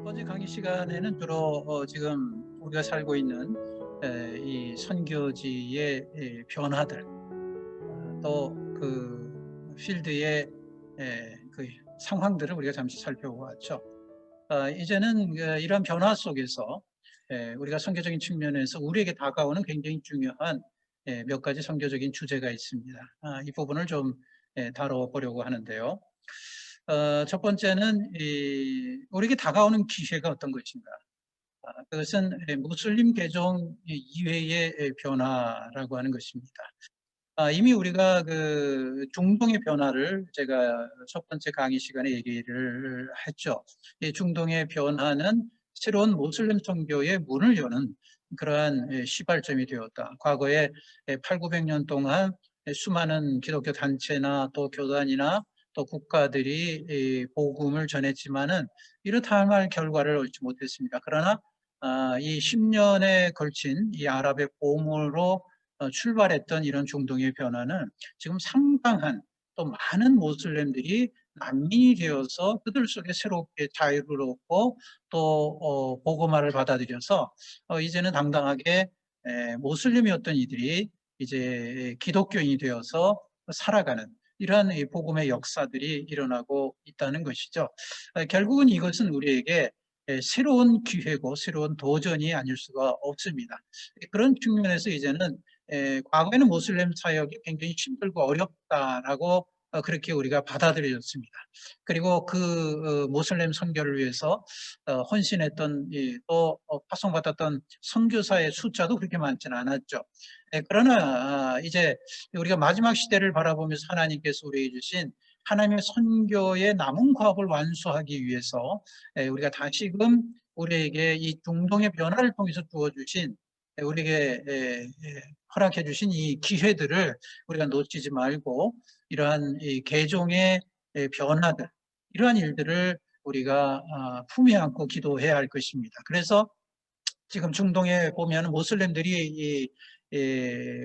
첫 번째 강의 시간에는 주로 지금 우리가 살고 있는 이 선교지의 변화들, 또 그 필드의 그 상황들을 우리가 잠시 살펴보았죠. 이제는 이러한 변화 속에서 우리가 선교적인 측면에서 우리에게 다가오는 굉장히 중요한 몇 가지 선교적인 주제가 있습니다. 이 부분을 좀 다뤄보려고 하는데요. 첫 번째는 우리에게 다가오는 기회가 어떤 것인가. 그것은 무슬림 개종 이외의 변화라고 하는 것입니다. 이미 우리가 그 중동의 변화를 제가 첫 번째 강의 시간에 얘기를 했죠. 이 중동의 변화는 새로운 모슬렘 선교의 문을 여는 그러한 시발점이 되었다. 과거에 8, 900년 동안 수많은 기독교 단체나 또 교단이나 또 국가들이 이 복음을 전했지만은 이렇다 할 말 결과를 얻지 못했습니다. 그러나 이 10년에 걸친 이 아랍의 봄으로 출발했던 이런 중동의 변화는 지금 상당한 또 많은 모슬렘들이 난민이 되어서 그들 속에 새롭게 자유를 얻고 또 복음화를 받아들여서 이제는 당당하게 모슬림이었던 이들이 이제 기독교인이 되어서 살아가는 이러한 이 복음의 역사들이 일어나고 있다는 것이죠. 결국은 이것은 우리에게 새로운 기회고 새로운 도전이 아닐 수가 없습니다. 그런 측면에서 이제는 과거에는 모슬렘 사역이 굉장히 힘들고 어렵다라고 그렇게 우리가 받아들여졌습니다. 그리고 그 모슬렘 선교를 위해서 헌신했던 또 파송받았던 선교사의 숫자도 그렇게 많지는 않았죠. 그러나 이제 우리가 마지막 시대를 바라보면서 하나님께서 우리에게 주신 하나님의 선교의 남은 과업을 완수하기 위해서 우리가 다시금 우리에게 이 중동의 변화를 통해서 주어주신 우리에게 허락해 주신 이 기회들을 우리가 놓치지 말고 이러한 이 개종의 변화들, 이러한 일들을 우리가 품에 안고 기도해야 할 것입니다. 그래서 지금 중동에 보면 모슬렘들이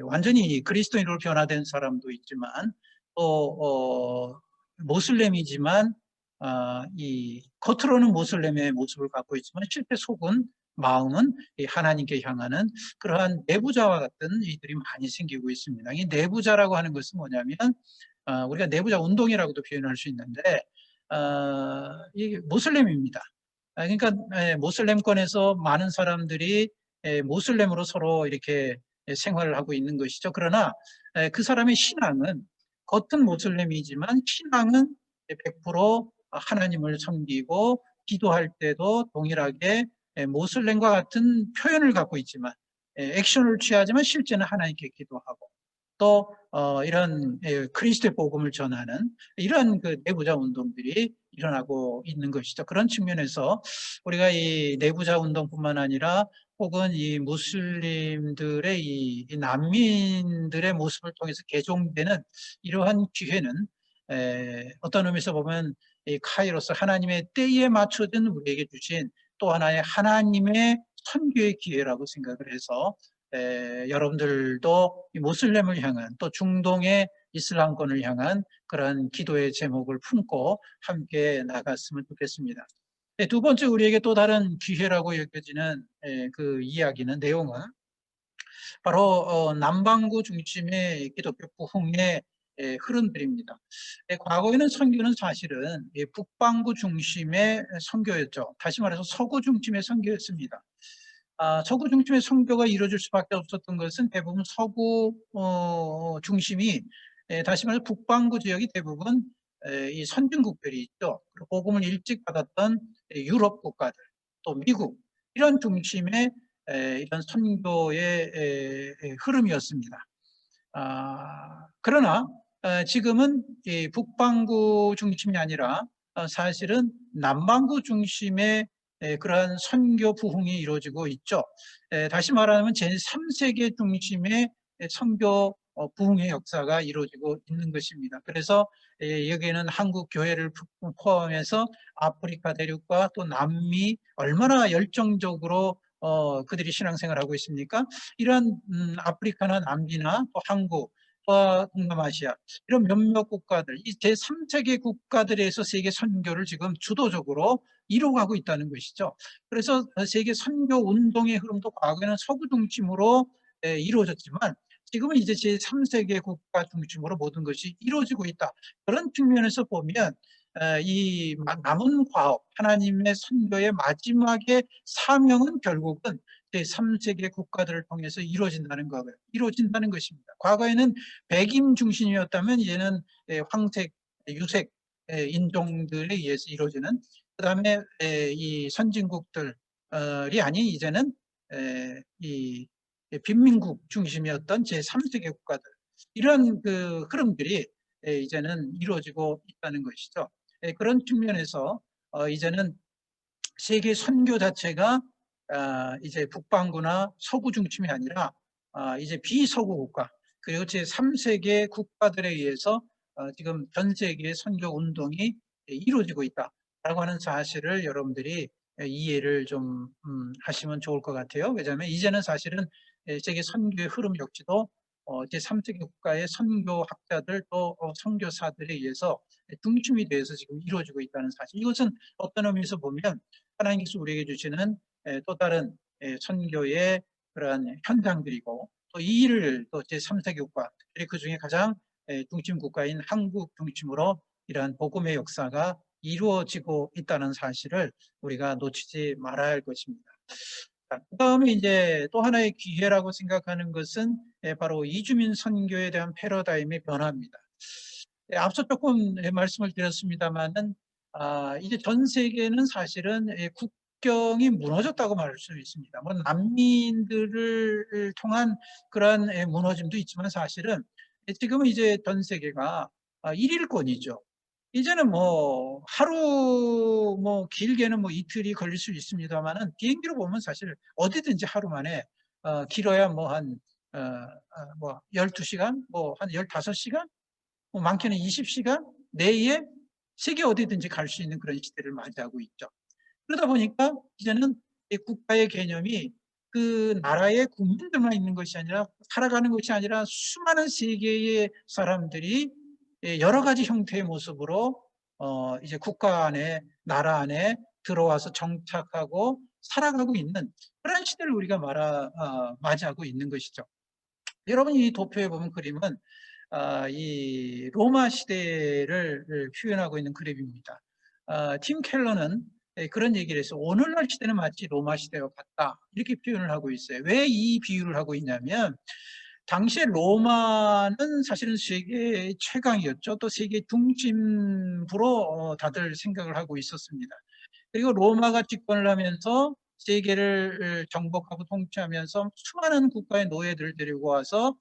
완전히 그리스도인으로 변화된 사람도 있지만 또 모슬렘이지만 이 겉으로는 모슬렘의 모습을 갖고 있지만 실제 속은 마음은 하나님께 향하는 그러한 내부자와 같은 이들이 많이 생기고 있습니다. 이 내부자라고 하는 것은 뭐냐면 우리가 내부자 운동이라고도 표현할 수 있는데 이 모슬렘입니다. 그러니까 모슬렘권에서 많은 사람들이 모슬렘으로 서로 이렇게 생활을 하고 있는 것이죠. 그러나 그 사람의 신앙은 겉은 모슬렘이지만 신앙은 100% 하나님을 섬기고 기도할 때도 동일하게 모슬렘과 같은 표현을 갖고 있지만 액션을 취하지만 실제는 하나님께 기도하고 또 이런 그리스도의 복음을 전하는 이런 그 내부자 운동들이 일어나고 있는 것이죠. 그런 측면에서 우리가 이 내부자 운동뿐만 아니라 혹은 이 무슬림들의 이 난민들의 모습을 통해서 개종되는 이러한 기회는 어떤 의미에서 보면 이 카이로스 하나님의 때에 맞춰진 우리에게 주신 또 하나의 하나님의 선교의 기회라고 생각을 해서 여러분들도 모슬렘을 향한 또 중동의 이슬람권을 향한 그런 기도의 제목을 품고 함께 나갔으면 좋겠습니다. 두 번째 우리에게 또 다른 기회라고 여겨지는 그 이야기는 내용은 바로 남반구 중심의 기독교 부흥의 흐름들입니다. 과거에는 선교는 사실은 북반구 중심의 선교였죠. 다시 말해서 서구 중심의 선교였습니다. 서구 중심의 선교가 이루어질 수밖에 없었던 것은 대부분 서구 중심이 다시 말해서 북반구 지역이 대부분 이 선진국들이 있죠. 그리고 복음을 일찍 받았던 유럽 국가들, 또 미국 이런 중심의 이런 선교의 흐름이었습니다. 그러나 지금은 이 북반구 중심이 아니라 사실은 남반구 중심의 그러한 선교 부흥이 이루어지고 있죠. 다시 말하면 제3세계 중심의 선교 부흥의 역사가 이루어지고 있는 것입니다. 그래서 여기에는 한국 교회를 포함해서 아프리카 대륙과 또 남미 얼마나 열정적으로 그들이 신앙생활을 하고 있습니까? 이런 아프리카나 남미나 또 한국 유럽과 동남아시아 이런 몇몇 국가들, 이 제3세계 국가들에서 세계 선교를 지금 주도적으로 이루어가고 있다는 것이죠. 그래서 세계 선교 운동의 흐름도 과거에는 서구 중심으로 이루어졌지만 지금은 이제 제3세계 국가 중심으로 모든 것이 이루어지고 있다. 그런 측면에서 보면 이 남은 과업, 하나님의 선교의 마지막의 사명은 결국은 제3세계 국가들을 통해서 이루어진다는 것입니다. 과거에는 백인 중심이었다면 이제는 황색, 유색 인종들에 의해서 이루어지는, 그 다음에 이 선진국들이 아닌 이제는 이 빈민국 중심이었던 제3세계 국가들, 이런 그 흐름들이 이제는 이루어지고 있다는 것이죠. 그런 측면에서 이제는 세계 선교 자체가 이제 북반구나 서구 중심이 아니라 이제 비서구 국가, 그리고 제3세계 국가들에 의해서 지금 전 세계 선교 운동이 이루어지고 있다라고 하는 사실을 여러분들이 이해를 좀 하시면 좋을 것 같아요. 왜냐하면 이제는 사실은 세계 선교의 흐름 역시도 제3세계 국가의 선교학자들 또 선교사들에 의해서 중심이 되어서 지금 이루어지고 있다는 사실. 이것은 어떤 의미에서 보면 하나님께서 우리에게 주시는 또 다른 선교의 그러한 현장들이고, 또 이 일을 또 제3세계 국가, 그 중에 가장 중심 국가인 한국 중심으로 이러한 복음의 역사가 이루어지고 있다는 사실을 우리가 놓치지 말아야 할 것입니다. 그 다음에 이제 또 하나의 기회라고 생각하는 것은 바로 이주민 선교에 대한 패러다임의 변화입니다. 앞서 조금 말씀을 드렸습니다만은 이제 전 세계는 사실은 국경이 무너졌다고 말할 수 있습니다. 뭐 난민들을 통한 그러한 무너짐도 있지만 사실은 지금은 이제 전 세계가 일일권이죠. 이제는 뭐 하루 뭐 길게는 뭐 이틀이 걸릴 수 있습니다만은 비행기로 보면 사실 어디든지 하루 만에 길어야 뭐 한 뭐 12시간, 뭐 한 15시간, 뭐 많게는 20시간 내에 세계 어디든지 갈 수 있는 그런 시대를 맞이하고 있죠. 그러다 보니까 이제는 이 국가의 개념이 그 나라의 국민들만 있는 것이 아니라, 살아가는 것이 아니라 수많은 세계의 사람들이 여러 가지 형태의 모습으로 이제 국가 안에, 나라 안에 들어와서 정착하고 살아가고 있는 그런 시대를 우리가 맞이하고 있는 것이죠. 여러분, 이 도표에 보면 그림은 이 로마 시대를 표현하고 있는 그림입니다. 팀 켈러는 그런 얘기를 해서 오늘날 시대는 마치 로마 시대와 같다, 이렇게 표현을 하고 있어요. 왜 이 비유를 하고 있냐면 당시에 로마는 사실은 세계 최강이었죠. 또 세계 중심부로 다들 생각을 하고 있었습니다. 그리고 로마가 집권을 하면서 세계를 정복하고 통치하면서 수많은 국가의 노예들을 데리고 와서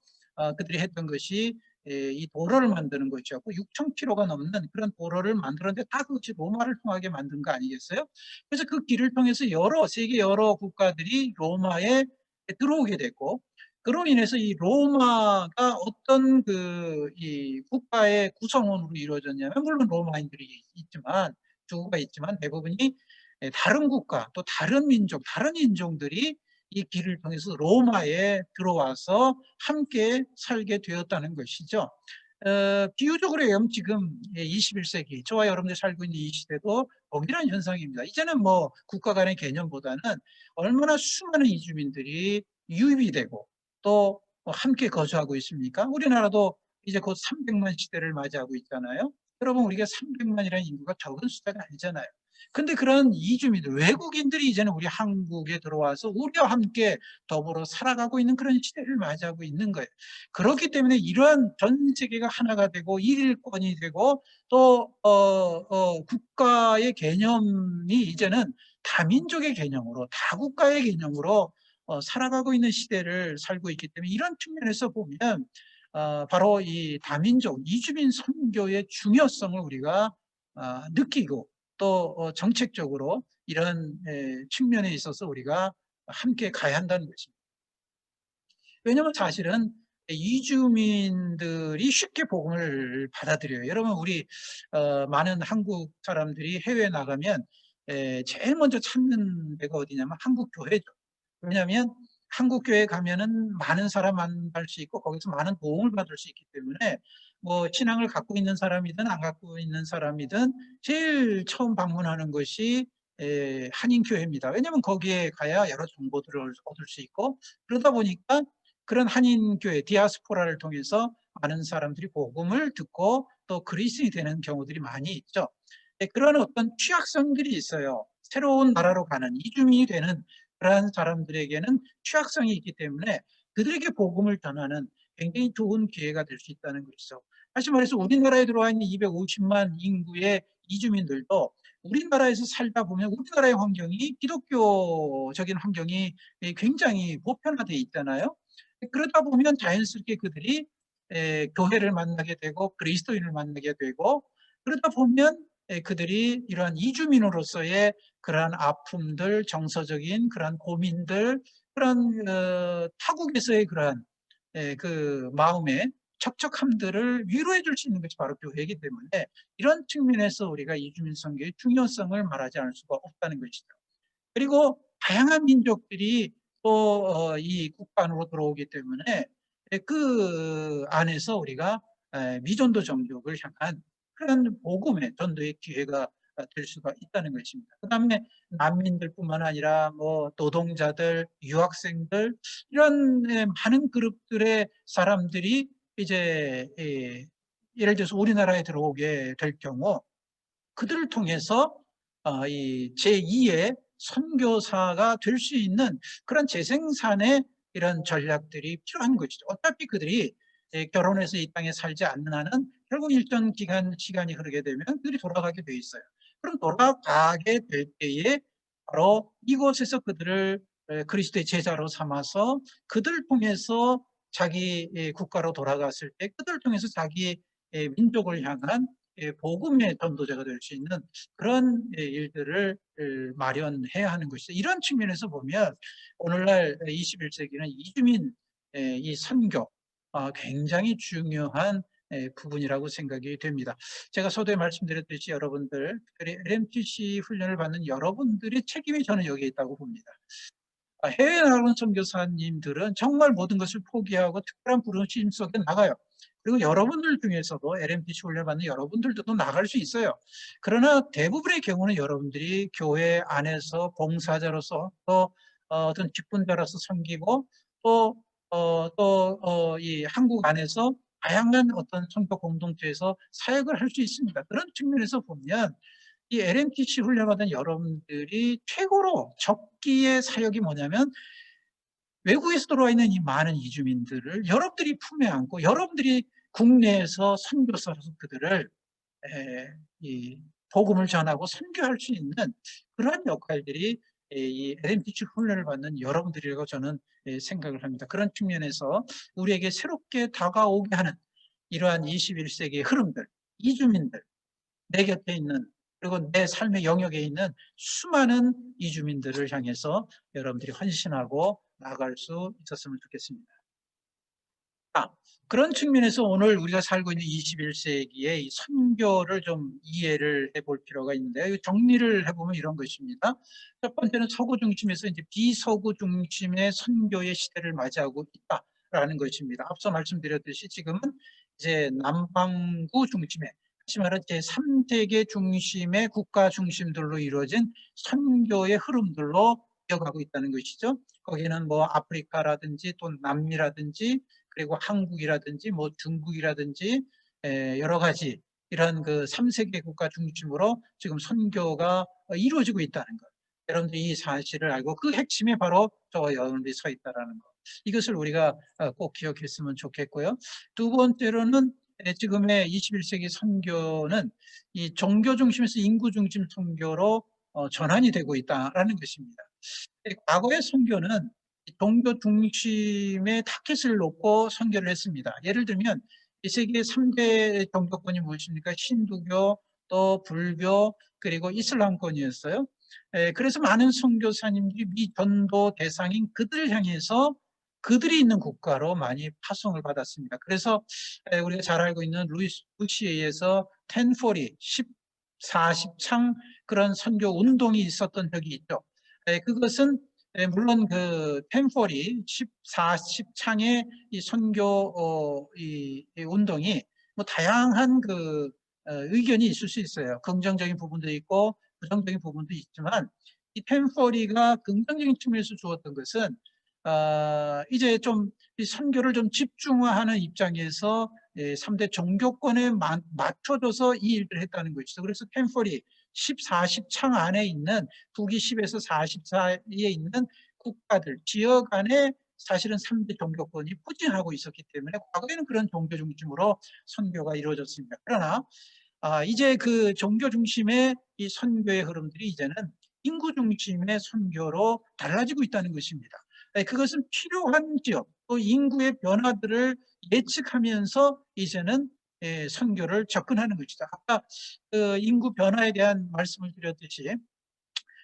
그들이 했던 것이 이 도로를 만드는 것이었고, 6,000km가 넘는 그런 도로를 만들었는데 다 그것이 로마를 통하게 만든 거 아니겠어요? 그래서 그 길을 통해서 세계 여러 국가들이 로마에 들어오게 됐고, 그로 인해서 이 로마가 어떤 이 국가의 구성원으로 이루어졌냐면, 물론 로마인들이 있지만, 주구가 있지만 대부분이 다른 국가, 또 다른 민족, 다른 인종들이 이 길을 통해서 로마에 들어와서 함께 살게 되었다는 것이죠. 비유적으로 얘기하면 지금 21세기, 저와 여러분들이 살고 있는 이 시대도 동일한 현상입니다. 이제는 뭐 국가 간의 개념보다는 얼마나 수많은 이주민들이 유입이 되고 또 함께 거주하고 있습니까? 우리나라도 이제 곧 300만 시대를 맞이하고 있잖아요. 여러분, 우리가 300만이라는 인구가 적은 숫자가 아니잖아요. 근데 그런 이주민들, 외국인들이 이제는 우리 한국에 들어와서 우리와 함께 더불어 살아가고 있는 그런 시대를 맞이하고 있는 거예요. 그렇기 때문에 이러한 전 세계가 하나가 되고 일일권이 되고 또 국가의 개념이 이제는 다민족의 개념으로, 다국가의 개념으로 살아가고 있는 시대를 살고 있기 때문에, 이런 측면에서 보면 바로 이 다민족, 이주민 선교의 중요성을 우리가 느끼고 또 정책적으로 이런 측면에 있어서 우리가 함께 가야 한다는 것입니다. 왜냐하면 사실은 이주민들이 쉽게 복음을 받아들여요. 여러분, 우리 많은 한국 사람들이 해외에 나가면 제일 먼저 찾는 데가 어디냐면 한국 교회죠. 왜냐하면 한국 교회 가면은 많은 사람 만날 수 있고 거기서 많은 도움을 받을 수 있기 때문에 뭐 신앙을 갖고 있는 사람이든 안 갖고 있는 사람이든 제일 처음 방문하는 것이 한인교회입니다. 왜냐하면 거기에 가야 여러 정보들을 얻을 수 있고 그러다 보니까 그런 한인교회 디아스포라를 통해서 많은 사람들이 복음을 듣고 또 그리스인이 되는 경우들이 많이 있죠. 그런 어떤 취약성들이 있어요. 새로운 나라로 가는 이주민이 되는 그러한 사람들에게는 취약성이 있기 때문에 그들에게 복음을 전하는 굉장히 좋은 기회가 될 수 있다는 것이죠. 다시 말해서 우리나라에 들어와 있는 250만 인구의 이주민들도 우리나라에서 살다 보면 우리나라의 환경이 기독교적인 환경이 굉장히 보편화되어 있잖아요. 그러다 보면 자연스럽게 그들이 교회를 만나게 되고 그리스도인을 만나게 되고 그러다 보면 그들이 이러한 이주민으로서의 그러한 아픔들, 정서적인 그러한 고민들, 그런 타국에서의 그러한 그 마음의 척척함들을 위로해 줄 수 있는 것이 바로 교회이기 때문에 이런 측면에서 우리가 이주민 선교의 중요성을 말하지 않을 수가 없다는 것이죠. 그리고 다양한 민족들이 또 이 국가 안으로 들어오기 때문에 그 안에서 우리가 미전도 종족을 향한 그런 복음의 전도의 기회가 될 수가 있다는 것입니다. 그 다음에 난민들뿐만 아니라 뭐 노동자들, 유학생들 이런 많은 그룹들의 사람들이 이제 예를 들어서 우리나라에 들어오게 될 경우 그들을 통해서 이 제2의 선교사가 될 수 있는 그런 재생산의 이런 전략들이 필요한 것이죠. 어차피 그들이 결혼해서 이 땅에 살지 않는 한은 결국 일정 기간 시간이 흐르게 되면 그들이 돌아가게 돼 있어요. 그럼 돌아가게 될 때에 바로 이곳에서 그들을 그리스도의 제자로 삼아서 그들을 통해서 자기 국가로 돌아갔을 때 그들을 통해서 자기 민족을 향한 복음의 전도자가 될 수 있는 그런 일들을 마련해야 하는 것이죠. 이런 측면에서 보면 오늘날 21세기는 이주민 이 선교 굉장히 중요한 부분이라고 생각이 됩니다. 제가 서두에 말씀드렸듯이 여러분들, 특별히 LMTC 훈련을 받는 여러분들의 책임이 저는 여기에 있다고 봅니다. 해외에 나가는 선교사님들은 정말 모든 것을 포기하고 특별한 부르심 속에 나가요. 그리고 여러분들 중에서도 LMTC 훈련받는 여러분들도 또 나갈 수 있어요. 그러나 대부분의 경우는 여러분들이 교회 안에서 봉사자로서 또 어떤 직분자로서 섬기고 이 한국 안에서 다양한 어떤 선교 공동체에서 사역을 할 수 있습니다. 그런 측면에서 보면 이 LMTC 훈련받은 여러분들이 최고로 적기의 사역이 뭐냐면 외국에서 들어와 있는 이 많은 이주민들을 여러분들이 품에 안고 여러분들이 국내에서 선교사로서 그들을 이 복음을 전하고 선교할 수 있는 그러한 역할들이 이 LMTC 훈련을 받는 여러분들이라고 저는 생각을 합니다. 그런 측면에서 우리에게 새롭게 다가오게 하는 이러한 21세기의 흐름들, 이주민들, 내 곁에 있는 그리고 내 삶의 영역에 있는 수많은 이주민들을 향해서 여러분들이 헌신하고 나아갈 수 있었으면 좋겠습니다. 그런 측면에서 오늘 우리가 살고 있는 21세기의 이 선교를 좀 이해를 해볼 필요가 있는데 정리를 해보면 이런 것입니다. 첫 번째는 서구 중심에서 이제 비서구 중심의 선교의 시대를 맞이하고 있다라는 것입니다. 앞서 말씀드렸듯이 지금은 이제 남반구 중심의 다시 말해 제3세계 중심의 국가 중심들로 이루어진 선교의 흐름들로 이어가고 있다는 것이죠. 거기는 뭐 아프리카라든지 또 남미라든지 그리고 한국이라든지 뭐 중국이라든지 여러 가지 이런 그 3세계 국가 중심으로 지금 선교가 이루어지고 있다는 것. 여러분들이 이 사실을 알고 그 핵심에 바로 저와 여러분들이 서 있다는 것. 이것을 우리가 꼭 기억했으면 좋겠고요. 두 번째로는 지금의 21세기 선교는 이 종교 중심에서 인구 중심 선교로 전환이 되고 있다는 것입니다. 과거의 선교는 종교 중심의 타켓을 놓고 선교를 했습니다. 예를 들면 이 세계 3대 종교권이 무엇입니까? 힌두교, 또 불교, 그리고 이슬람권이었어요. 그래서 많은 선교사님들이 미 전도 대상인 그들을 향해서 그들이 있는 국가로 많이 파송을 받았습니다. 그래서 우리가 잘 알고 있는 루이스 부시에 의해서 1040, 40창 그런 선교 운동이 있었던 적이 있죠. 그것은 물론 그 펜폴이 14창의 이 선교 이 운동이 뭐 다양한 그 의견이 있을 수 있어요. 긍정적인 부분도 있고 부정적인 부분도 있지만 이 펜폴이가 긍정적인 측면에서 주었던 것은 이제 좀 이 선교를 좀 집중화하는 입장에서 3대 종교권에 맞춰줘서 이 일을 했다는 것이죠. 그래서 펜폴이 14창 안에 있는 북위 10에서 40 사이에 있는 국가들, 지역 안에 사실은 3대 종교권이 포진하고 있었기 때문에 과거에는 그런 종교 중심으로 선교가 이루어졌습니다. 그러나 이제 그 종교 중심의 이 선교의 흐름들이 이제는 인구 중심의 선교로 달라지고 있다는 것입니다. 그것은 필요한 지역, 또 인구의 변화들을 예측하면서 이제는 선교를 접근하는 것이죠. 아까 그 인구 변화에 대한 말씀을 드렸듯이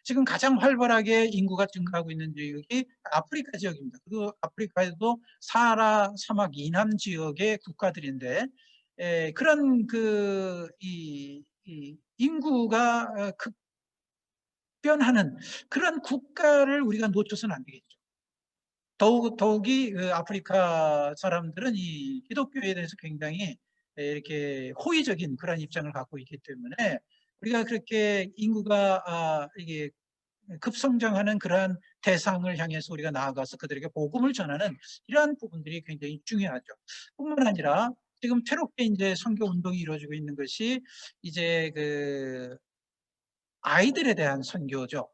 지금 가장 활발하게 인구가 증가하고 있는 지역이 아프리카 지역입니다. 그 아프리카에도 사하라 사막 이남 지역의 국가들인데 그런 이 인구가 급변하는 그런 국가를 우리가 놓쳐서는 안 되겠죠. 더욱이 그 아프리카 사람들은 이 기독교에 대해서 굉장히 이렇게 호의적인 그런 입장을 갖고 있기 때문에 우리가 그렇게 인구가 이게 급성장하는 그러한 대상을 향해서 우리가 나아가서 그들에게 복음을 전하는 이러한 부분들이 굉장히 중요하죠. 뿐만 아니라 지금 새롭게 이제 선교 운동이 이루어지고 있는 것이 이제 그 아이들에 대한 선교죠.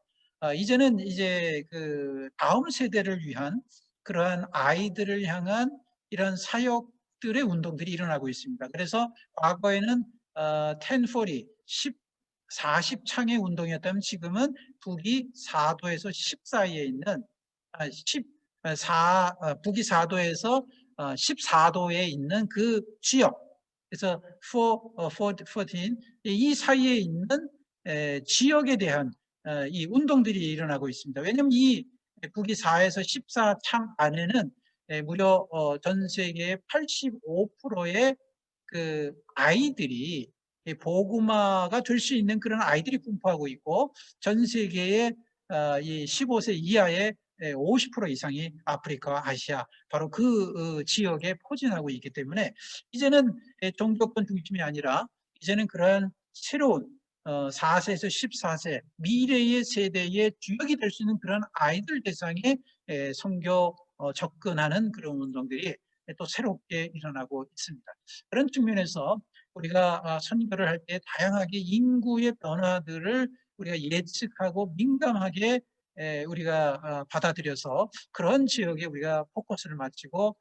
이제는 이제 그 다음 세대를 위한 그러한 아이들을 향한 이런 사역들의 운동들이 일어나고 있습니다. 그래서 과거에는 1040, 40창의 운동이었다면 지금은 북위 4도에서 10 사이에 있는 북위 4도에서 14도에 있는 그 지역, 그래서 14, 이 사이에 있는 지역에 대한 이 운동들이 일어나고 있습니다. 왜냐하면 이 북위 4에서 14창 안에는 무려 전 세계의 85%의 그 아이들이 보그마가 될 수 있는 그런 아이들이 분포하고 있고 전 세계의 이 15세 이하의 50% 이상이 아프리카와 아시아 바로 그 지역에 포진하고 있기 때문에 이제는 종교권 중심이 아니라 이제는 그러한 새로운 4세에서 14세 미래의 세대의 주역이 될 수 있는 그런 아이들 대상의 선교 접근하는 그런 운동들이 또 새롭게 일어나고 있습니다. 그런 측면에서 우리가 선교를 할 때 다양하게 인구의 변화들을 우리가 예측하고 민감하게 우리가 받아들여서 그런 지역에 우리가 포커스를 맞추고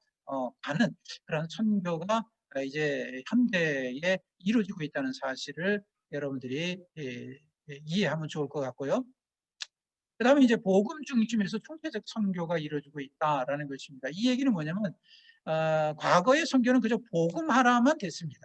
가는 그런 선교가 이제 현대에 이루어지고 있다는 사실을 여러분들이 이해하면 좋을 것 같고요. 그 다음에 이제 복음 중심에서 총체적 선교가 이루어지고 있다라는 것입니다. 이 얘기는 뭐냐면 과거의 선교는 그저 복음 하나만 됐습니다.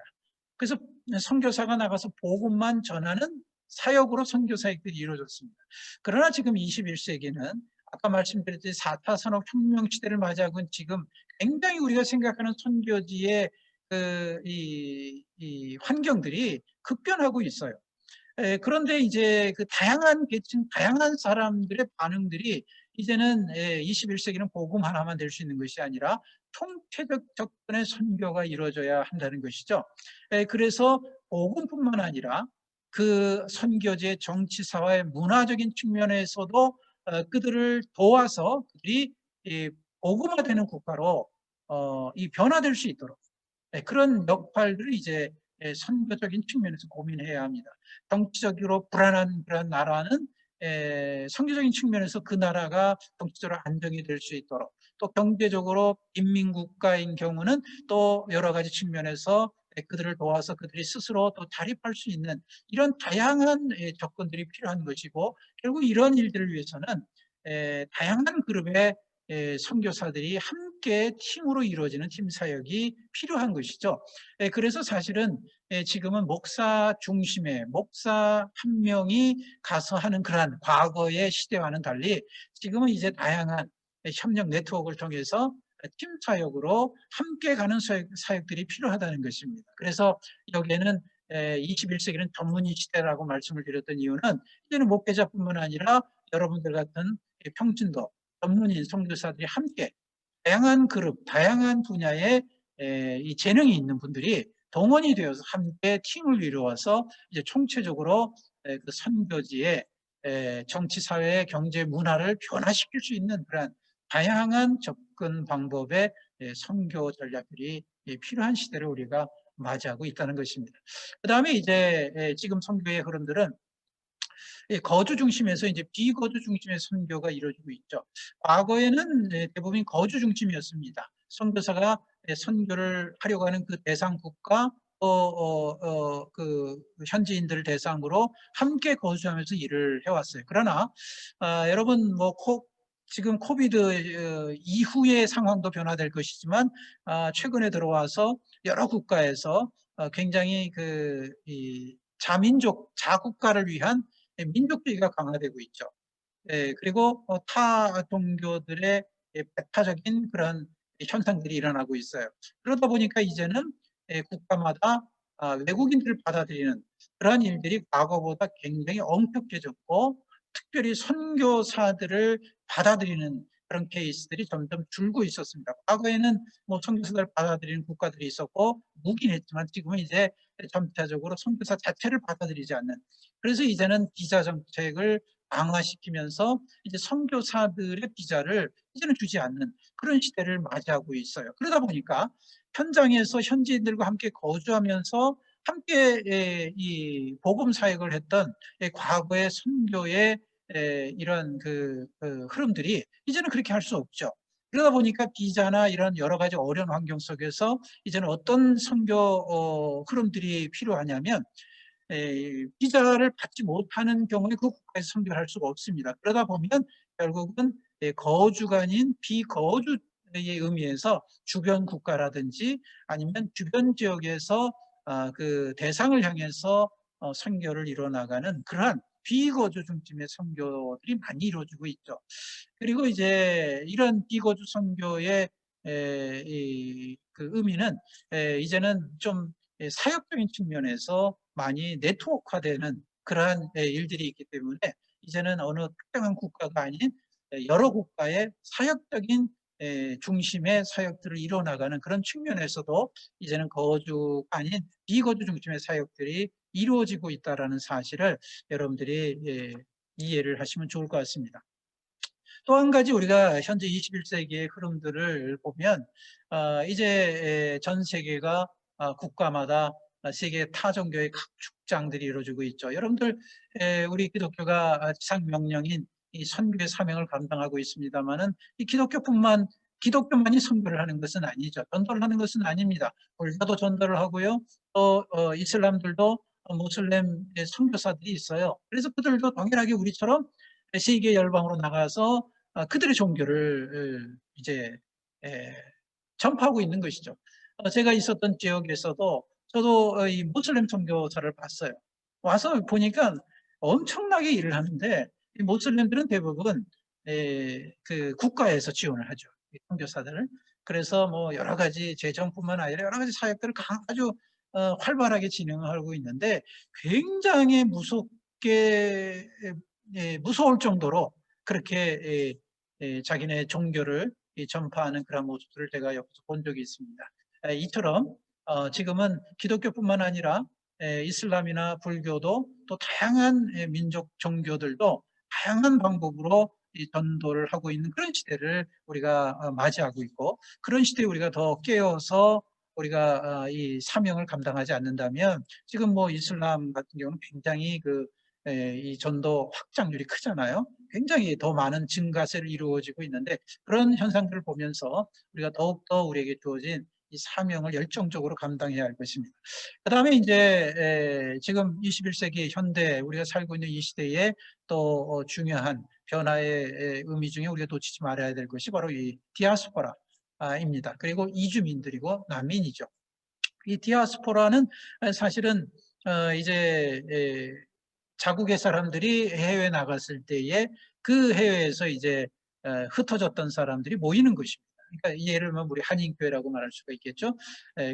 그래서 선교사가 나가서 복음만 전하는 사역으로 선교 사역들이 이루어졌습니다. 그러나 지금 21세기는 아까 말씀드렸듯이 4차 산업혁명 시대를 맞이하고 지금 굉장히 우리가 생각하는 선교지의 이 환경들이 급변하고 있어요. 그런데 이제 그 다양한 계층, 다양한 사람들의 반응들이 이제는 21세기는 복음 하나만 될 수 있는 것이 아니라 총체적 접근의 선교가 이루어져야 한다는 것이죠. 그래서 복음뿐만 아니라 그 선교지의 정치사회의 문화적인 측면에서도 그들을 도와서 그들이 복음화되는 국가로 이 변화될 수 있도록 그런 역할들을 이제 선교적인 측면에서 고민해야 합니다. 정치적으로 불안한 그런 나라는 선교적인 측면에서 그 나라가 정치적으로 안정이 될 수 있도록 또 경제적으로 인민국가인 경우는 또 여러 가지 측면에서 그들을 도와서 그들이 스스로 또 자립할 수 있는 이런 다양한 접근들이 필요한 것이고 결국 이런 일들을 위해서는 다양한 그룹의 선교사들이 함께 팀으로 이루어지는 팀 사역이 필요한 것이죠. 그래서 사실은 지금은 목사 중심의 목사 한 명이 가서 하는 그러한 과거의 시대와는 달리 지금은 이제 다양한 협력 네트워크를 통해서 팀 사역으로 함께 가는 사역들이 필요하다는 것입니다. 그래서 여기에는 21세기는 전문의 시대라고 말씀을 드렸던 이유는 이제는 목회자뿐만 아니라 여러분들 같은 평신도 전문인 선교사들이 함께 다양한 그룹, 다양한 분야의 이 재능이 있는 분들이 동원이 되어서 함께 팀을 이루어서 이제 총체적으로 그 선교지의 정치, 사회, 경제, 문화를 변화시킬 수 있는 그런 다양한 접근 방법의 선교 전략들이 필요한 시대를 우리가 맞이하고 있다는 것입니다. 그 다음에 이제 지금 선교의 흐름들은 거주 중심에서 이제 비거주 중심의 선교가 이루어지고 있죠. 과거에는 대부분 거주 중심이었습니다. 선교사가 선교를 하려고 하는 그 대상 국가 그 현지인들을 대상으로 함께 거주하면서 일을 해왔어요. 그러나 여러분 지금 코비드 이후의 상황도 변화될 것이지만 최근에 들어와서 여러 국가에서 굉장히 이 자민족 자국가를 위한 민족주의가 강화되고 있죠. 그리고 타 종교들의 배타적인 그런 현상들이 일어나고 있어요. 그러다 보니까 이제는 국가마다 외국인들을 받아들이는 그러한 일들이 과거보다 굉장히 엄격해졌고, 특별히 선교사들을 받아들이는 그런 케이스들이 점점 줄고 있었습니다. 과거에는 뭐 선교사들을 받아들이는 국가들이 있었고 무긴 했지만, 지금은 이제 전체적으로 선교사 자체를 받아들이지 않는, 그래서 이제는 비자 정책을 강화시키면서 이제 선교사들의 비자를 이제는 주지 않는 그런 시대를 맞이하고 있어요. 그러다 보니까 현장에서 현지인들과 함께 거주하면서 함께 이 복음 사역을 했던 과거의 선교의 이런 그 흐름들이 이제는 그렇게 할 수 없죠. 그러다 보니까 비자나 이런 여러 가지 어려운 환경 속에서 이제는 어떤 선교 흐름들이 필요하냐면, 비자를 받지 못하는 경우에 그 국가에서 선교를 할 수가 없습니다. 그러다 보면 결국은 거주가 아닌 비거주의 의미에서 주변 국가라든지 아니면 주변 지역에서 그 대상을 향해서 선교를 이뤄나가는 그러한 비거주 중심의 선교들이 많이 이루어지고 있죠. 그리고 이제 이런 비거주 선교의 그 의미는 이제는 좀 사역적인 측면에서 많이 네트워크화되는 그러한 일들이 있기 때문에, 이제는 어느 특정한 국가가 아닌 여러 국가의 사역적인 중심의 사역들을 이뤄나가는 그런 측면에서도 이제는 거주가 아닌 비거주 중심의 사역들이 이루어지고 있다는 사실을 여러분들이 이해를 하시면 좋을 것 같습니다. 또 한 가지 우리가 현재 21세기의 흐름들을 보면 이제 전 세계가 국가마다 세계 타종교의 각 축장들이 이루어지고 있죠. 여러분들 우리 기독교가 지상 명령인 이 선교의 사명을 감당하고 있습니다만은 이 기독교만이 선교를 하는 것은 아니죠. 전도를 하는 것은 아닙니다. 불교도 전도를 하고요. 또 이슬람들도 모슬렘 선교사들이 있어요. 그래서 그들도 동일하게 우리처럼 세계 열방으로 나가서 그들의 종교를 이제 전파하고 있는 것이죠. 제가 있었던 지역에서도 저도 이 모슬렘 선교사를 봤어요. 와서 보니까 엄청나게 일을 하는데, 이 모슬렘들은 대부분 그 국가에서 지원을 하죠. 선교사들을. 그래서 뭐 여러 가지 재정뿐만 아니라 여러 가지 사역들을 아주 활발하게 진행하고 있는데, 굉장히 무서울 정도로 그렇게 자기네 종교를 전파하는 그런 모습들을 제가 옆에서 본 적이 있습니다. 이처럼 지금은 기독교뿐만 아니라 이슬람이나 불교도 또 다양한 민족 종교들도 다양한 방법으로 이 전도를 하고 있는 그런 시대를 우리가 맞이하고 있고, 그런 시대에 우리가 더 깨어서 우리가 이 사명을 감당하지 않는다면, 지금 뭐 이슬람 같은 경우는 굉장히 이 전도 확장률이 크잖아요. 굉장히 더 많은 증가세를 이루어지고 있는데, 그런 현상들을 보면서 우리가 더욱더 우리에게 주어진 이 사명을 열정적으로 감당해야 할 것입니다. 그 다음에 이제 지금 21세기 현대 우리가 살고 있는 이 시대에 또 중요한 변화의 의미 중에 우리가 놓치지 말아야 될 것이 바로 이 디아스포라입니다. 그리고 이주민들이고 난민이죠. 이 디아스포라는 사실은 이제 자국의 사람들이 해외에 나갔을 때에 그 해외에서 이제 흩어졌던 사람들이 모이는 것입니다. 그러니까 예를 들면 우리 한인교회라고 말할 수가 있겠죠.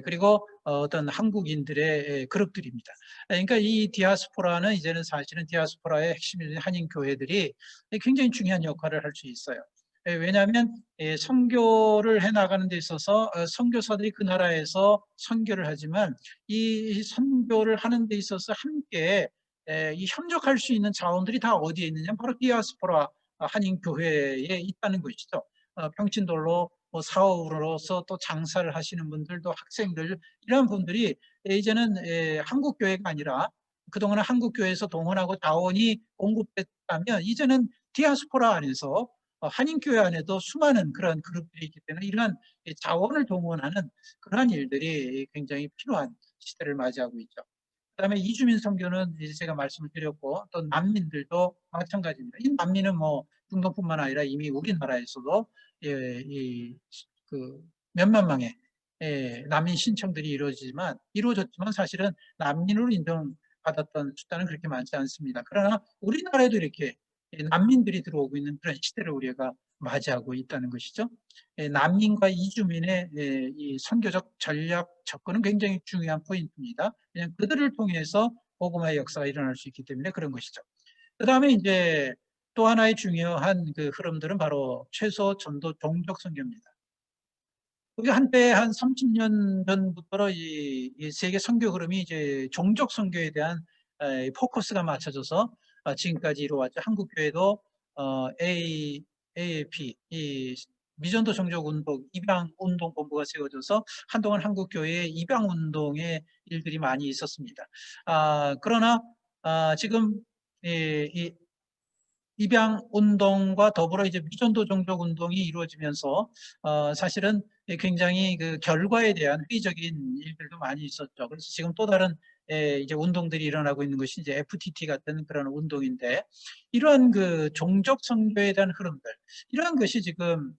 그리고 어떤 한국인들의 그룹들입니다. 그러니까 이 디아스포라는 이제는 사실은 디아스포라의 핵심인 한인교회들이 굉장히 중요한 역할을 할 수 있어요. 왜냐하면 선교를 해나가는 데 있어서 선교사들이 그 나라에서 선교를 하지만 이 선교를 하는 데 있어서 함께 이 협력할 수 있는 자원들이 다 어디에 있느냐? 바로 디아스포라 한인교회에 있다는 것이죠. 평신도로 사업으로서 또 장사를 하시는 분들도 학생들 이런 분들이 이제는 한국 교회가 아니라 그동안은 한국 교회에서 동원하고 자원이 공급됐다면 이제는 디아스포라 안에서 한인교회 안에도 수많은 그런 그룹들이 있기 때문에 이러한 자원을 동원하는 그러한 일들이 굉장히 필요한 시대를 맞이하고 있죠. 그다음에 이주민 선교는 이제 제가 말씀을 드렸고 또 난민들도 마찬가지입니다. 이 난민은 뭐 중동뿐만 아니라 이미 우리나라에서도 그 몇만 명의 난민 신청들이 이루어졌지만 사실은 난민으로 인정받았던 숫자는 그렇게 많지 않습니다. 그러나 우리나라에도 이렇게 난민들이 들어오고 있는 그런 시대를 우리가 맞이하고 있다는 것이죠. 난민과 이주민의 이 선교적 전략 접근은 굉장히 중요한 포인트입니다. 그냥 그들을 통해서 복음화의 역사가 일어날 수 있기 때문에 그런 것이죠. 그 다음에 이제 또 하나의 중요한 그 흐름들은 바로 최소 전도 종족 선교입니다. 우리 한때 한 30년 전부터 이 세계 선교 흐름이 이제 종족 선교에 대한 포커스가 맞춰져서 지금까지 이루어왔죠. 한국 교회도 AAP 이 미전도 종족 운동 입양 운동 본부가 세워져서 한동안 한국 교회에 입양 운동의 일들이 많이 있었습니다. 그러나 지금 이 입양 운동과 더불어 이제 미전도 종족 운동이 이루어지면서 사실은 굉장히 그 결과에 대한 회의적인 일들도 많이 있었죠. 그래서 지금 또 다른 이제 운동들이 일어나고 있는 것이 이제 FTT 같은 그런 운동인데 이러한 그 종족 선교에 대한 흐름들 이러한 것이 지금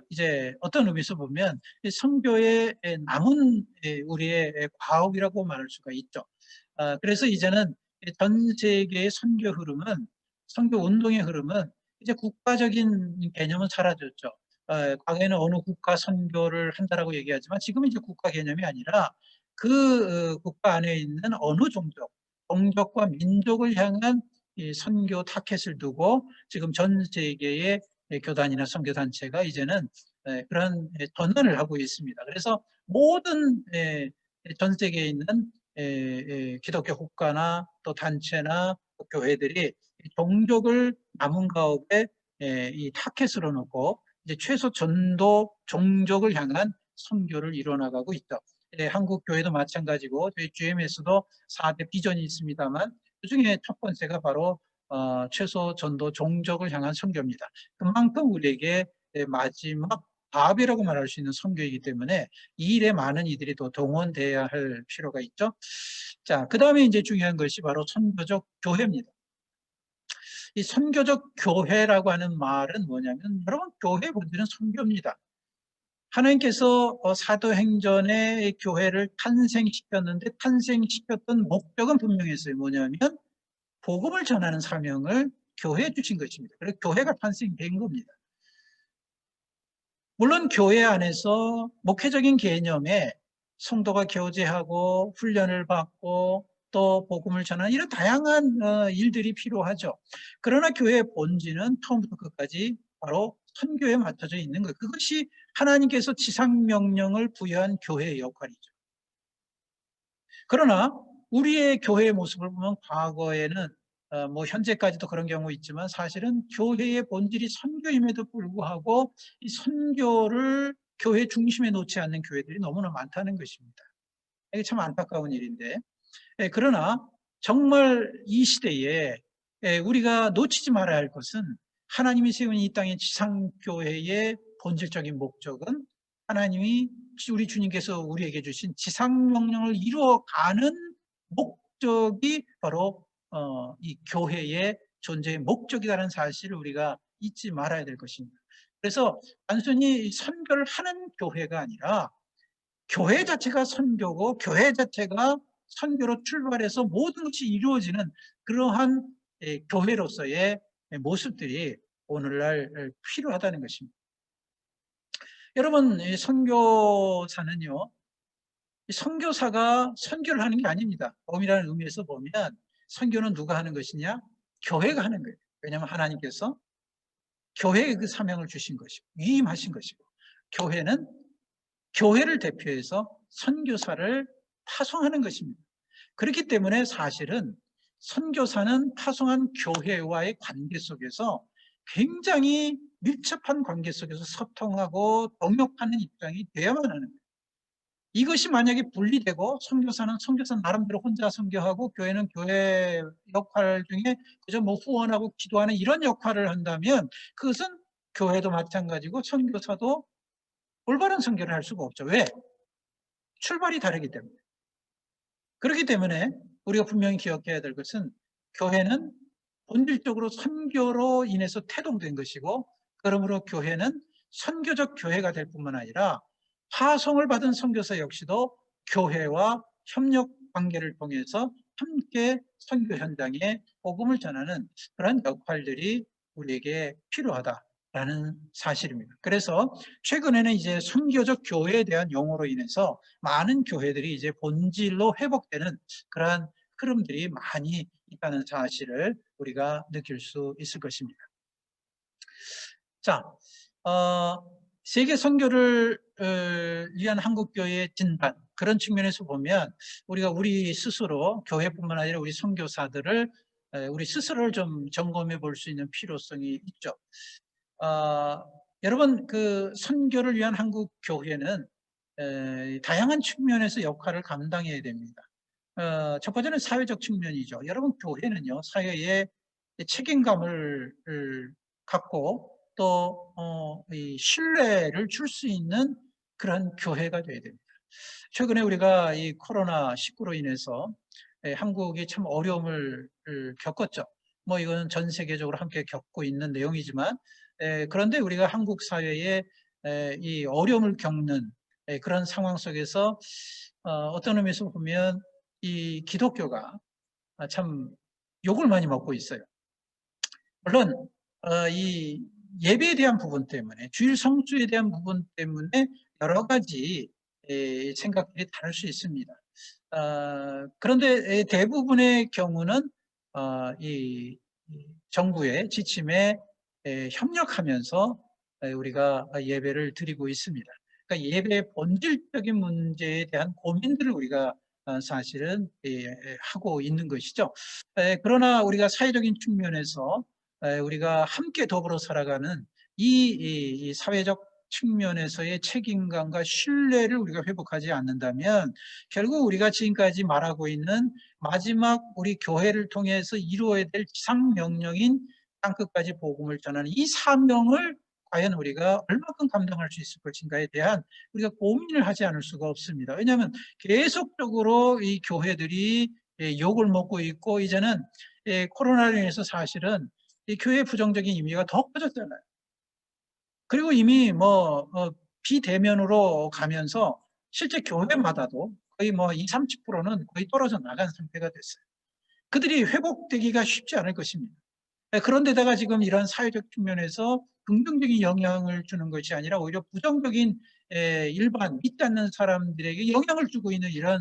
이제 어떤 의미에서 보면 선교의 남은 우리의 과업이라고 말할 수가 있죠. 그래서 이제는 전 세계의 선교 흐름은 선교 운동의 흐름은 이제 국가적인 개념은 사라졌죠. 과거에는 어느 국가 선교를 한다라고 얘기하지만 지금은 이제 국가 개념이 아니라 그 국가 안에 있는 어느 종족과 민족을 향한 이 선교 타켓을 두고 지금 전 세계의 교단이나 선교 단체가 이제는 그런 전환을 하고 있습니다. 그래서 모든 전 세계에 있는 기독교 국가나 또 단체나 또 교회들이 종족을 남은 가운데 이 타켓으로 놓고 이제 최소 전도 종족을 향한 선교를 이뤄나가고 있다. 한국 교회도 마찬가지고 저희 GMS도 4대 비전이 있습니다만 그중에 첫 번째가 바로 최소 전도 종족을 향한 선교입니다. 그만큼 우리에게 마지막 밥이라고 말할 수 있는 선교이기 때문에 이 일에 많은 이들이 또 동원돼야 할 필요가 있죠. 자, 그 다음에 이제 중요한 것이 바로 선교적 교회입니다. 이 선교적 교회라고 하는 말은 뭐냐면 여러분 교회 본질은 선교입니다. 하나님께서 사도행전에 교회를 탄생시켰는데 탄생시켰던 목적은 분명했어요. 뭐냐면 복음을 전하는 사명을 교회에 주신 것입니다. 그래서 교회가 탄생된 겁니다. 물론 교회 안에서 목회적인 개념에 성도가 교제하고 훈련을 받고 또 복음을 전하는 이런 다양한 일들이 필요하죠. 그러나 교회의 본질은 처음부터 끝까지 바로 선교에 맞춰져 있는 것. 그것이 하나님께서 지상명령을 부여한 교회의 역할이죠. 그러나 우리의 교회의 모습을 보면 과거에는 뭐 현재까지도 그런 경우 있지만 사실은 교회의 본질이 선교임에도 불구하고 이 선교를 교회 중심에 놓지 않는 교회들이 너무나 많다는 것입니다. 이게 참 안타까운 일인데 그러나 정말 이 시대에 우리가 놓치지 말아야 할 것은 하나님이 세운 이 땅의 지상교회의 본질적인 목적은 하나님이 우리 주님께서 우리에게 주신 지상명령을 이루어가는 목적이 바로 이 교회의 존재의 목적이라는 사실을 우리가 잊지 말아야 될 것입니다. 그래서 단순히 선교를 하는 교회가 아니라 교회 자체가 선교고 교회 자체가 선교로 출발해서 모든 것이 이루어지는 그러한 교회로서의 모습들이 오늘날 필요하다는 것입니다. 여러분, 선교사는요, 선교사가 선교를 하는 게 아닙니다. 복음이라는 의미에서 보면 선교는 누가 하는 것이냐? 교회가 하는 거예요. 왜냐하면 하나님께서 교회에 그 사명을 주신 것이고 위임하신 것이고, 교회는 교회를 대표해서 선교사를 파송하는 것입니다. 그렇기 때문에 사실은 선교사는 파송한 교회와의 관계 속에서 굉장히 밀접한 관계 속에서 소통하고 동역하는 입장이 되어야만 하는 거예요. 이것이 만약에 분리되고 선교사는 선교사 나름대로 혼자 선교하고 교회는 교회 역할 중에 그저 뭐 후원하고 기도하는 이런 역할을 한다면, 그것은 교회도 마찬가지고 선교사도 올바른 선교를 할 수가 없죠. 왜? 출발이 다르기 때문에. 그렇기 때문에 우리가 분명히 기억해야 될 것은, 교회는 본질적으로 선교로 인해서 태동된 것이고, 그러므로 교회는 선교적 교회가 될 뿐만 아니라 파송을 받은 선교사 역시도 교회와 협력 관계를 통해서 함께 선교 현장에 복음을 전하는 그런 역할들이 우리에게 필요하다라는 사실입니다. 그래서 최근에는 이제 선교적 교회에 대한 용어로 인해서 많은 교회들이 이제 본질로 회복되는 그러한 흐름들이 많이 있다는 사실을 우리가 느낄 수 있을 것입니다. 자, 세계 선교를 위한 한국교회의 진단, 그런 측면에서 보면 우리가 우리 스스로, 교회뿐만 아니라 우리 선교사들을 우리 스스로를 좀 점검해 볼 수 있는 필요성이 있죠. 여러분, 그 선교를 위한 한국교회는 다양한 측면에서 역할을 감당해야 됩니다. 첫 번째는 사회적 측면이죠. 여러분, 교회는요, 사회에 책임감을 갖고 또 이 신뢰를 줄 수 있는 그런 교회가 되어야 됩니다. 최근에 우리가 이 코로나19로 인해서 한국이 참 어려움을 겪었죠. 뭐 이거는 전 세계적으로 함께 겪고 있는 내용이지만, 그런데 우리가 한국 사회에 이 어려움을 겪는 그런 상황 속에서 어떤 의미에서 보면 이 기독교가 참 욕을 많이 먹고 있어요. 물론 이 예배에 대한 부분 때문에, 주일 성수에 대한 부분 때문에 여러 가지 생각들이 다를 수 있습니다. 그런데 대부분의 경우는 이 정부의 지침에 협력하면서 우리가 예배를 드리고 있습니다. 그러니까 예배의 본질적인 문제에 대한 고민들을 우리가 사실은 하고 있는 것이죠. 그러나 우리가 사회적인 측면에서 우리가 함께 더불어 살아가는 이 사회적 측면에서의 책임감과 신뢰를 우리가 회복하지 않는다면, 결국 우리가 지금까지 말하고 있는 마지막 우리 교회를 통해서 이루어야 될 지상명령인 땅끝까지 복음을 전하는 이 사명을 과연 우리가 얼마큼 감당할 수 있을 것인가에 대한 우리가 고민을 하지 않을 수가 없습니다. 왜냐하면 계속적으로 이 교회들이 욕을 먹고 있고, 이제는 코로나로 인해서 사실은 이 교회 부정적인 의미가 더 커졌잖아요. 그리고 이미 뭐 비대면으로 가면서 실제 교회마다도 거의 뭐 20, 30%는 거의 떨어져 나간 상태가 됐어요. 그들이 회복되기가 쉽지 않을 것입니다. 그런데다가 지금 이런 사회적 측면에서 긍정적인 영향을 주는 것이 아니라 오히려 부정적인 일반 믿지 않는 사람들에게 영향을 주고 있는 이런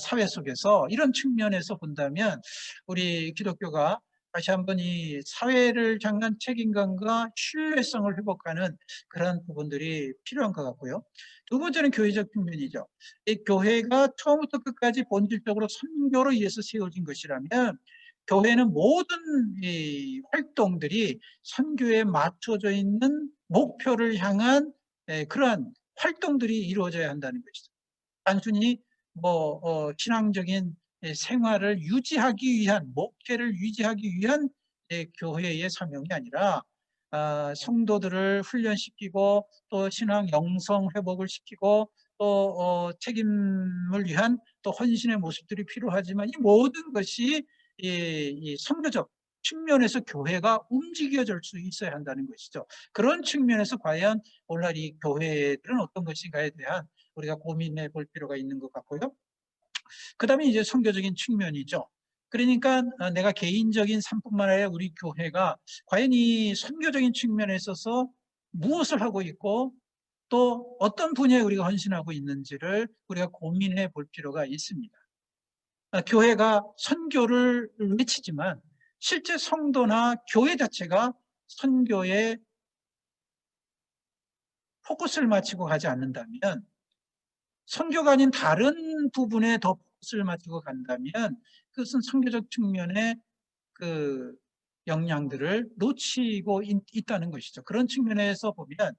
사회 속에서, 이런 측면에서 본다면 우리 기독교가 다시 한번 이 사회를 향한 책임감과 신뢰성을 회복하는 그런 부분들이 필요한 것 같고요. 두 번째는 교회적 측면이죠. 이 교회가 처음부터 끝까지 본질적으로 선교로 위해서 세워진 것이라면, 교회는 모든 이 활동들이 선교에 맞춰져 있는 목표를 향한 그러한 활동들이 이루어져야 한다는 것이죠. 단순히 뭐 신앙적인 생활을 유지하기 위한, 목회를 유지하기 위한 교회의 사명이 아니라 성도들을 훈련시키고 또 신앙 영성 회복을 시키고 또 책임을 위한 또 헌신의 모습들이 필요하지만, 이 모든 것이 이 선교적 측면에서 교회가 움직여질 수 있어야 한다는 것이죠. 그런 측면에서 과연 오늘날 이 교회들은 어떤 것인가에 대한 우리가 고민해 볼 필요가 있는 것 같고요. 그 다음에 이제 선교적인 측면이죠. 그러니까 내가 개인적인 삶뿐만 아니라 우리 교회가 과연 이 선교적인 측면에 있어서 무엇을 하고 있고 또 어떤 분야에 우리가 헌신하고 있는지를 우리가 고민해 볼 필요가 있습니다. 교회가 선교를 외치지만 실제 성도나 교회 자체가 선교에 포커스를 맞추고 가지 않는다면, 선교가 아닌 다른 부분에 더 포커스를 맞추고 간다면 그것은 선교적 측면의 그 역량들을 놓치고 있다는 것이죠. 그런 측면에서 보면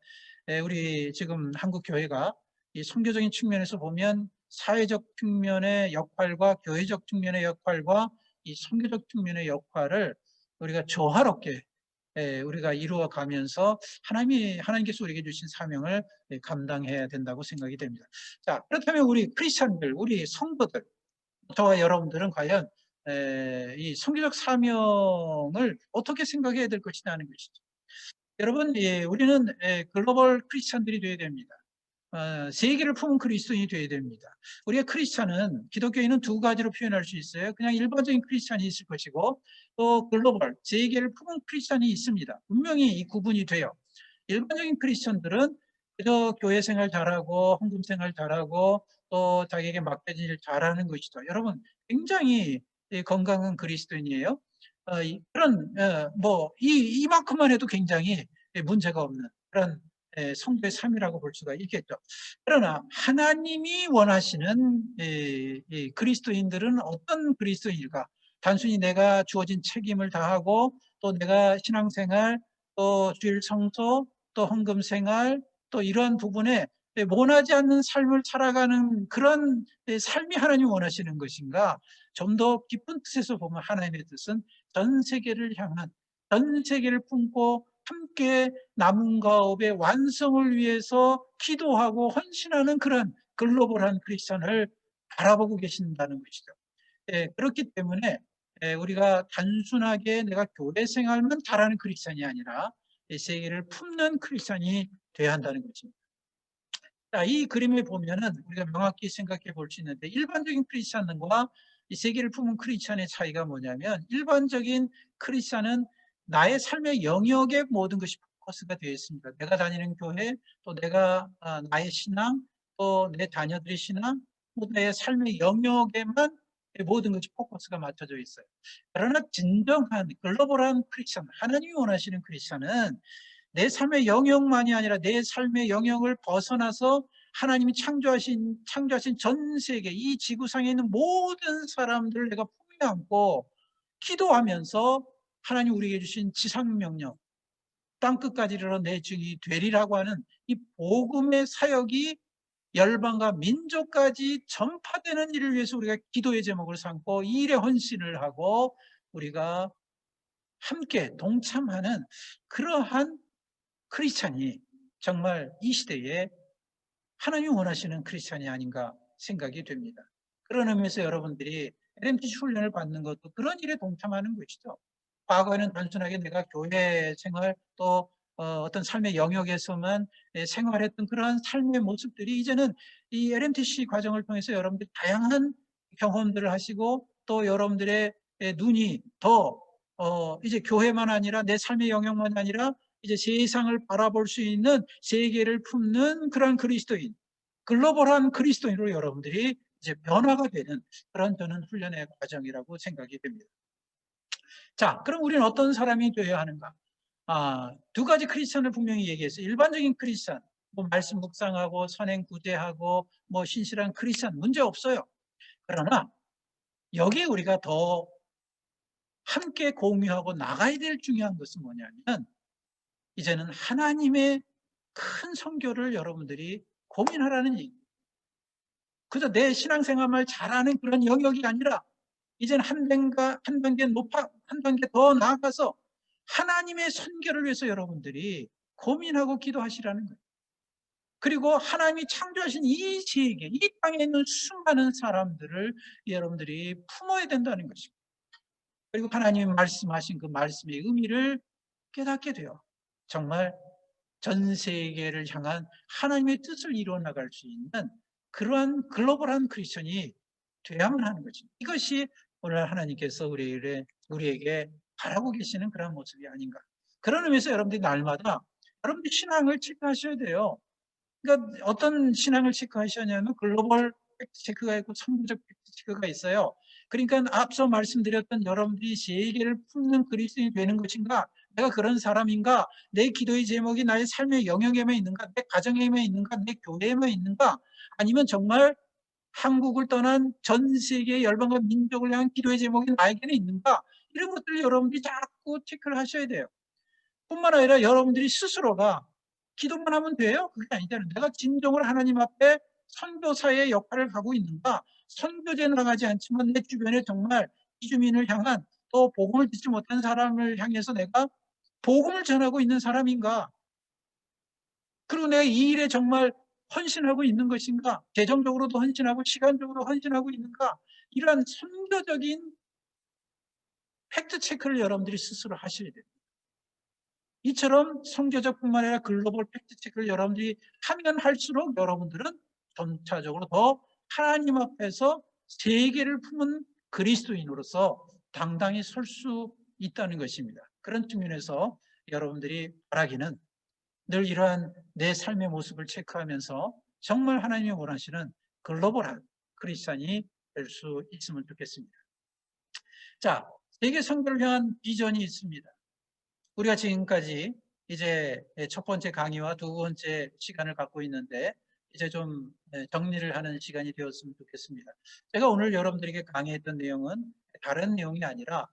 우리 지금 한국 교회가 이 선교적인 측면에서 보면 사회적 측면의 역할과 교회적 측면의 역할과 이 선교적 측면의 역할을 우리가 조화롭게 우리가 이루어 가면서 하나님께서 우리에게 주신 사명을 감당해야 된다고 생각이 됩니다. 자, 그렇다면 우리 크리스천들, 우리 성도들, 저와 여러분들은 과연 이 선교적 사명을 어떻게 생각해야 될 것이냐 하는 것이죠. 여러분, 우리는 글로벌 크리스천들이 되어야 됩니다. 세계를 품은 그리스도인이 되어야 됩니다. 우리가 크리스찬은, 기독교인은 두 가지로 표현할 수 있어요. 그냥 일반적인 크리스찬이 있을 것이고 또 글로벌, 세계를 품은 크리스찬이 있습니다. 분명히 이 구분이 돼요. 일반적인 크리스천들은 그저 교회 생활 잘하고 헌금 생활 잘하고 또 자기에게 맡겨진 일 잘하는 것이죠. 여러분, 굉장히 건강한 그리스도인이에요. 이만큼만 해도 굉장히 문제가 없는 그런 성도의 삶이라고 볼 수가 있겠죠. 그러나 하나님이 원하시는 이 그리스도인들은 어떤 그리스도인일까? 단순히 내가 주어진 책임을 다하고 또 내가 신앙생활, 또 주일 성소, 또 헌금 생활, 또 이러한 부분에 원하지 않는 삶을 살아가는 그런 삶이 하나님 원하시는 것인가? 좀 더 깊은 뜻에서 보면 하나님의 뜻은 전 세계를 향한, 전 세계를 품고 함께 남은 가업의 완성을 위해서 기도하고 헌신하는 그런 글로벌한 크리스천을 바라보고 계신다는 것이죠. 그렇기 때문에 우리가 단순하게 내가 교회 생활만 잘하는 크리스천이 아니라 세계를 품는 크리스천이 되어야 한다는 것입니다. 자, 이 그림을 보면은 우리가 명확히 생각해 볼 수 있는데, 일반적인 크리스천과 이 세계를 품은 크리스천의 차이가 뭐냐면, 일반적인 크리스천은 나의 삶의 영역에 모든 것이 포커스가 되어 있습니다. 내가 다니는 교회, 또 내가 나의 신앙, 또 내 자녀들의 신앙, 또 내 삶의 영역에만 모든 것이 포커스가 맞춰져 있어요. 그러나 진정한 글로벌한 크리스천, 하나님이 원하시는 크리스천은 내 삶의 영역만이 아니라 내 삶의 영역을 벗어나서 하나님이 창조하신 전 세계, 이 지구상에 있는 모든 사람들을 내가 품에 안고 기도하면서 하나님 우리에게 주신 지상명령, 땅끝까지 이르러 내 증이 되리라고 하는 이 복음의 사역이 열방과 민족까지 전파되는 일을 위해서 우리가 기도의 제목을 삼고 이 일에 헌신을 하고 우리가 함께 동참하는 그러한 크리스찬이 정말 이 시대에 하나님이 원하시는 크리스찬이 아닌가 생각이 됩니다. 그런 의미에서 여러분들이 LMTC 훈련을 받는 것도 그런 일에 동참하는 것이죠. 과거에는 단순하게 내가 교회 생활 또 어떤 삶의 영역에서만 생활했던 그러한 삶의 모습들이 이제는 이 LMTC 과정을 통해서 여러분들이 다양한 경험들을 하시고 또 여러분들의 눈이 더 이제 교회만 아니라 내 삶의 영역만 아니라 이제 세상을 바라볼 수 있는 세계를 품는 그런 그리스도인, 글로벌한 그리스도인으로 여러분들이 이제 변화가 되는 그런 저는 훈련의 과정이라고 생각이 됩니다. 자, 그럼 우리는 어떤 사람이 되어야 하는가? 두 가지 크리스천을 분명히 얘기했어요. 일반적인 크리스천, 뭐 말씀 묵상하고 선행 구제하고 뭐 신실한 크리스천 문제 없어요. 그러나 여기에 우리가 더 함께 공유하고 나가야 될 중요한 것은 뭐냐면 이제는 하나님의 큰 선교를 여러분들이 고민하라는 얘기입니다. 그저 내 신앙생활만 잘하는 그런 영역이 아니라 이제는 한 단계 더 나아가서 하나님의 선교를 위해서 여러분들이 고민하고 기도하시라는 거예요. 그리고 하나님이 창조하신 이 세계, 이 땅에 있는 수많은 사람들을 여러분들이 품어야 된다는 것입니다. 그리고 하나님이 말씀하신 그 말씀의 의미를 깨닫게 돼요. 정말 전 세계를 향한 하나님의 뜻을 이루어 나갈 수 있는 그러한 글로벌한 크리스천이 돼야만 하는 거죠. 이것이 오늘 하나님께서 우리에게 바라고 계시는 그런 모습이 아닌가. 그런 의미에서 여러분들이 날마다 여러분들 신앙을 체크하셔야 돼요. 그러니까 어떤 신앙을 체크하셔냐면 글로벌 팩트 체크가 있고 선구적 팩트 체크가 있어요. 그러니까 앞서 말씀드렸던 여러분들이 세계를 품는 그리스도인이 되는 것인가, 내가 그런 사람인가? 내 기도의 제목이 나의 삶의 영역에만 있는가? 내 가정에만 있는가? 내 교회에만 있는가? 아니면 정말 한국을 떠난 전 세계의 열방과 민족을 향한 기도의 제목이 나에게는 있는가? 이런 것들을 여러분들이 자꾸 체크를 하셔야 돼요. 뿐만 아니라 여러분들이 스스로가 기도만 하면 돼요? 그게 아니잖아요. 내가 진정으로 하나님 앞에 선교사의 역할을 하고 있는가? 선교제 나가지 않지만 내 주변에 정말 이주민을 향한, 또 복음을 듣지 못한 사람을 향해서 내가 복음을 전하고 있는 사람인가? 그리고 내가 이 일에 정말 헌신하고 있는 것인가? 재정적으로도 헌신하고 시간적으로 헌신하고 있는가? 이러한 선교적인 팩트 체크를 여러분들이 스스로 하셔야 돼요. 이처럼 선교적뿐만 아니라 글로벌 팩트 체크를 여러분들이 하면 할수록 여러분들은 점차적으로 더 하나님 앞에서 세계를 품은 그리스도인으로서 당당히 설 수 있다는 것입니다. 그런 측면에서 여러분들이 바라기는 늘 이러한 내 삶의 모습을 체크하면서 정말 하나님이 원하시는 글로벌한 크리스찬이 될 수 있으면 좋겠습니다. 자, 세계 선교를 향한 비전이 있습니다. 우리가 지금까지 이제 첫 번째 강의와 두 번째 시간을 갖고 있는데 이제 좀 정리를 하는 시간이 되었으면 좋겠습니다. 제가 오늘 여러분들에게 강의했던 내용은 다른 내용이 아니라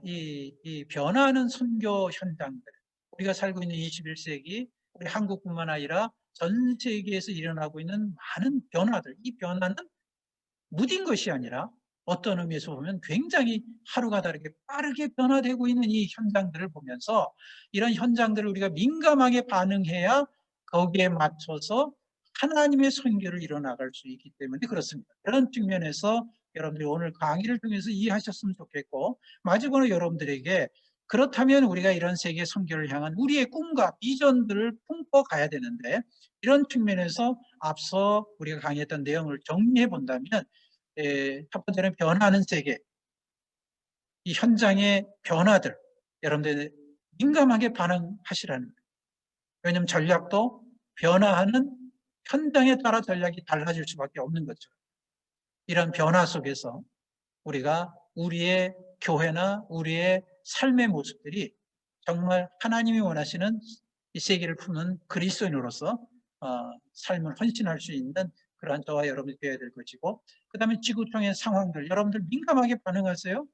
이 변화하는 선교 현장들, 우리가 살고 있는 21세기 우리 한국뿐만 아니라 전 세계에서 일어나고 있는 많은 변화들, 이 변화는 무딘 것이 아니라 어떤 의미에서 보면 굉장히 하루가 다르게 빠르게 변화되고 있는 이 현장들을 보면서 이런 현장들을 우리가 민감하게 반응해야 거기에 맞춰서 하나님의 선교를 이뤄나갈 수 있기 때문에 그렇습니다. 그런 측면에서 여러분들이 오늘 강의를 통해서 이해하셨으면 좋겠고, 마지막으로 여러분들에게 그렇다면 우리가 이런 세계 선교를 향한 우리의 꿈과 비전들을 품고 가야 되는데, 이런 측면에서 앞서 우리가 강의했던 내용을 정리해 본다면 첫 번째는 변화하는 세계, 이 현장의 변화들 여러분들 민감하게 반응하시라는 거예요. 왜냐하면 전략도 변화하는 현장에 따라 전략이 달라질 수밖에 없는 거죠. 이런 변화 속에서 우리가 우리의 교회나 우리의 삶의 모습들이 정말 하나님이 원하시는 이 세계를 품는 그리스도인으로서 삶을 헌신할 수 있는 그러한 저와 여러분이 되어야 될 것이고, 그 다음에 지구촌의 상황들 여러분들 민감하게 반응하세요.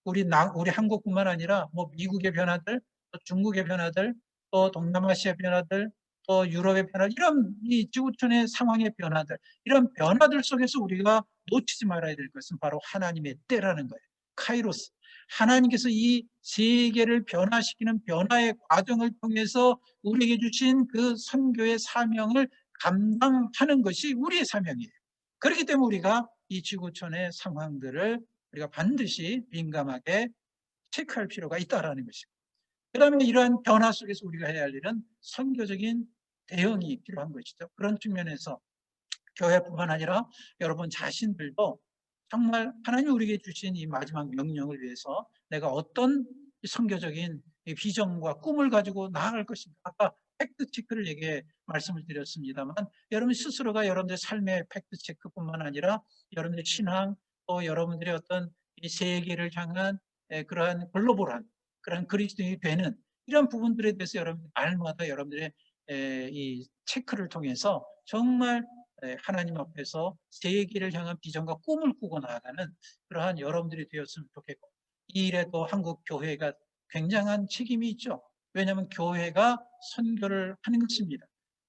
우리 한국뿐만 아니라 뭐 미국의 변화들, 또 중국의 변화들, 또 동남아시아 변화들, 또 유럽의 변화, 이런 이 지구촌의 상황의 변화들, 이런 변화들 속에서 우리가 놓치지 말아야 될 것은 바로 하나님의 때라는 거예요. 카이로스. 하나님께서 이 세계를 변화시키는 변화의 과정을 통해서 우리에게 주신 그 선교의 사명을 감당하는 것이 우리의 사명이에요. 그렇기 때문에 우리가 이 지구촌의 상황들을 우리가 반드시 민감하게 체크할 필요가 있다는 것이고, 그 다음에 이러한 변화 속에서 우리가 해야 할 일은 선교적인 대응이 필요한 것이죠. 그런 측면에서 교회뿐만 아니라 여러분 자신들도 정말 하나님이 우리에게 주신 이 마지막 명령을 위해서 내가 어떤 선교적인 비전과 꿈을 가지고 나아갈 것인가. 아까 팩트체크를 말씀을 드렸습니다만, 여러분 스스로가 여러분들의 삶의 팩트체크뿐만 아니라 여러분들의 신앙, 또 여러분들의 어떤 이 세계를 향한 그러한 글로벌한 그런 그리스도인이 되는 이런 부분들에 대해서 여러분 날마다 여러분들의 이 체크를 통해서 정말 하나님 앞에서 세계를 향한 비전과 꿈을 꾸고 나아가는 그러한 여러분들이 되었으면 좋겠고, 이 일에도 한국 교회가 굉장한 책임이 있죠. 왜냐하면 교회가 선교를 하는 것입니다.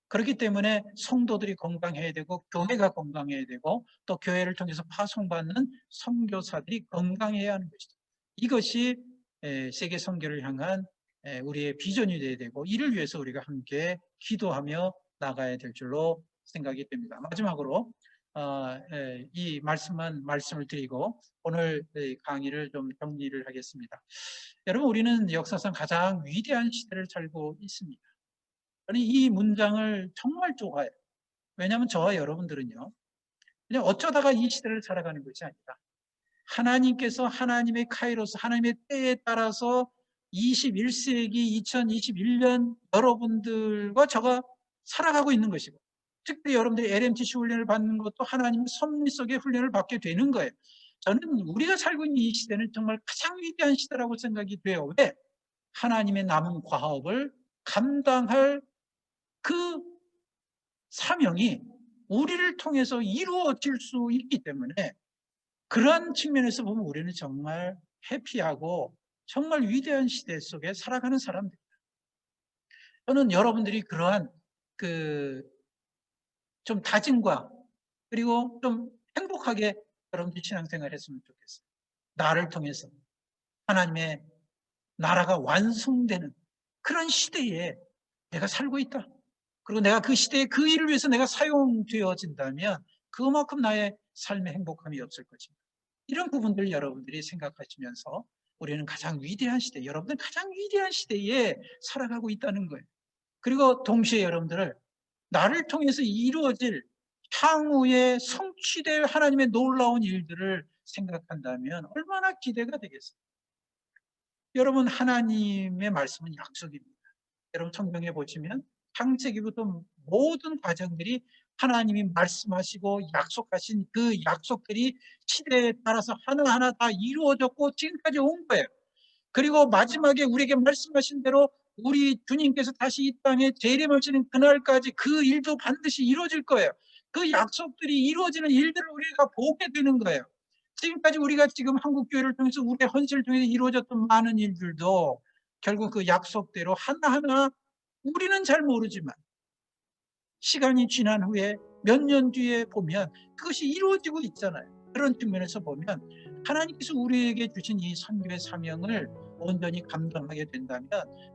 그렇기 때문에 성도들이 건강해야 되고 교회가 건강해야 되고 또 교회를 통해서 파송받는 선교사들이 건강해야 하는 것이죠. 이것이 세계 선교를 향한 우리의 비전이 되어야 되고, 이를 위해서 우리가 함께 기도하며 나가야 될 줄로 생각이 됩니다. 마지막으로 이 말씀을 드리고 오늘 강의를 좀 정리를 하겠습니다. 여러분, 우리는 역사상 가장 위대한 시대를 살고 있습니다. 저는 이 문장을 정말 좋아해요. 왜냐하면 저와 여러분들은요, 그냥 어쩌다가 이 시대를 살아가는 것이 아니라 하나님께서 하나님의 카이로스, 하나님의 때에 따라서 21세기 2021년 여러분들과 저가 살아가고 있는 것이고, 특별히 여러분들이 LMTC 훈련을 받는 것도 하나님의 섭리 속에 훈련을 받게 되는 거예요. 저는 우리가 살고 있는 이 시대는 정말 가장 위대한 시대라고 생각이 돼요. 왜? 하나님의 남은 과업을 감당할 그 사명이 우리를 통해서 이루어질 수 있기 때문에 그러한 측면에서 보면 우리는 정말 해피하고 정말 위대한 시대 속에 살아가는 사람들. 저는 여러분들이 그러한 그 좀 다짐과 그리고 좀 행복하게 여러분들이 신앙생활 했으면 좋겠어요. 나를 통해서 하나님의 나라가 완성되는 그런 시대에 내가 살고 있다. 그리고 내가 그 시대에 그 일을 위해서 내가 사용되어진다면 그만큼 나의 삶의 행복함이 없을 것입니다. 이런 부분들 여러분들이 생각하시면서 우리는 가장 위대한 시대, 여러분들 가장 위대한 시대에 살아가고 있다는 거예요. 그리고 동시에 여러분들을 나를 통해서 이루어질 향후에 성취될 하나님의 놀라운 일들을 생각한다면 얼마나 기대가 되겠어요. 여러분, 하나님의 말씀은 약속입니다. 여러분 성경에 보시면 창세기부터 모든 과정들이 하나님이 말씀하시고 약속하신 그 약속들이 시대에 따라서 하나하나 다 이루어졌고 지금까지 온 거예요. 그리고 마지막에 우리에게 말씀하신 대로 우리 주님께서 다시 이 땅에 재림하시는 그날까지 그 일도 반드시 이루어질 거예요. 그 약속들이 이루어지는 일들을 우리가 보게 되는 거예요. 지금까지 우리가 지금 한국교회를 통해서 우리의 헌신을 통해서 이루어졌던 많은 일들도 결국 그 약속대로 하나하나 우리는 잘 모르지만 시간이 지난 후에 몇 년 뒤에 보면 그것이 이루어지고 있잖아요. 그런 측면에서 보면 하나님께서 우리에게 주신 이 선교의 사명을 온전히 감당하게 된다면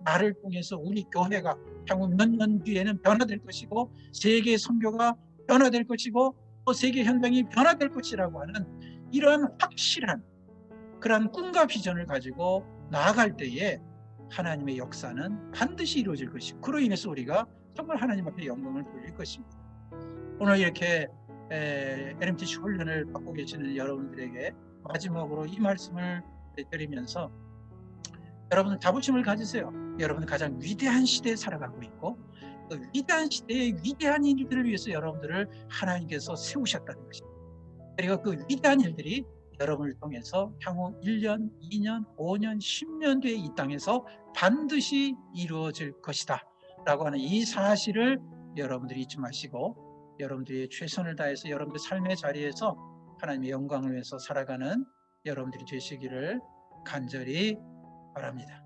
나를 통해서 우리 교회가 향후 몇 년 뒤에는 변화될 것이고 세계 선교가 변화될 것이고 또 세계 현장이 변화될 것이라고 하는 이러한 확실한 그러한 꿈과 비전을 가지고 나아갈 때에 하나님의 역사는 반드시 이루어질 것이고 그로 인해서 우리가 정말 하나님 앞에 영광을 돌릴 것입니다. 오늘 이렇게 LMTC 훈련을 받고 계시는 여러분들에게 마지막으로 이 말씀을 드리면서 여러분 자부심을 가지세요. 여러분은 가장 위대한 시대에 살아가고 있고 그 위대한 시대의 위대한 일들을 위해서 여러분들을 하나님께서 세우셨다는 것입니다. 그리고 그 위대한 일들이 여러분을 통해서 향후 1년, 2년, 5년, 10년 뒤에 이 땅에서 반드시 이루어질 것이다 라고 하는 이 사실을 여러분들이 잊지 마시고 여러분들이 최선을 다해서 여러분들 삶의 자리에서 하나님의 영광을 위해서 살아가는 여러분들이 되시기를 간절히 바랍니다.